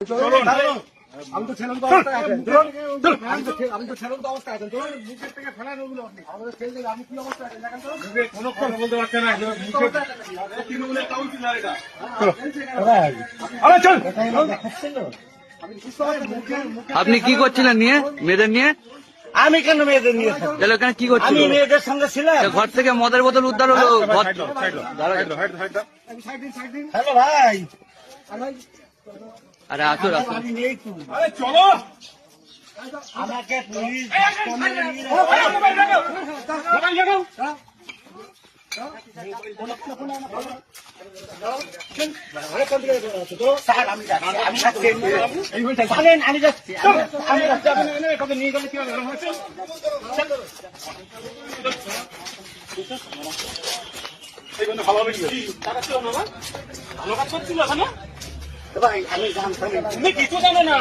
আমি তো ছেলের অবস্থায় আছেন, আমি তো ছেলের অবস্থায় আছেন, মুখের থেকে ফেলান ওগুলো আপনি আমাদের ছেলে আমি কি অবস্থায় আছেন দেখেন তো, কোনো কথা বলতে পারছেন না, তৃণমূলের কাউন্সিলর এটা। আপনি কি করছিলেন নিয়ে মেয়েদের নিয়ে? আমি কেন মেয়েদের নিয়ে থাকবো? তাহলে ওখানে কি করছিল? আমি মেয়েদের সঙ্গে ছিলাম। ঘর থেকে মদের বোতল উদ্ধার হলো। হ্যালো ভাই, আরে আসো আসো। আমি নেই তো। চলো আমাকে পুলিশ জানেন আমি যাচ্ছি, আমি যাচ্ছি, কত নিয়ে গেলে কি হবে এরকম হচ্ছে? ভালো হবে কি তারা ছিল না, ভালো কাজ করছিল এখানে ভাই আমি জানতাম তুমি কিছু জানো না।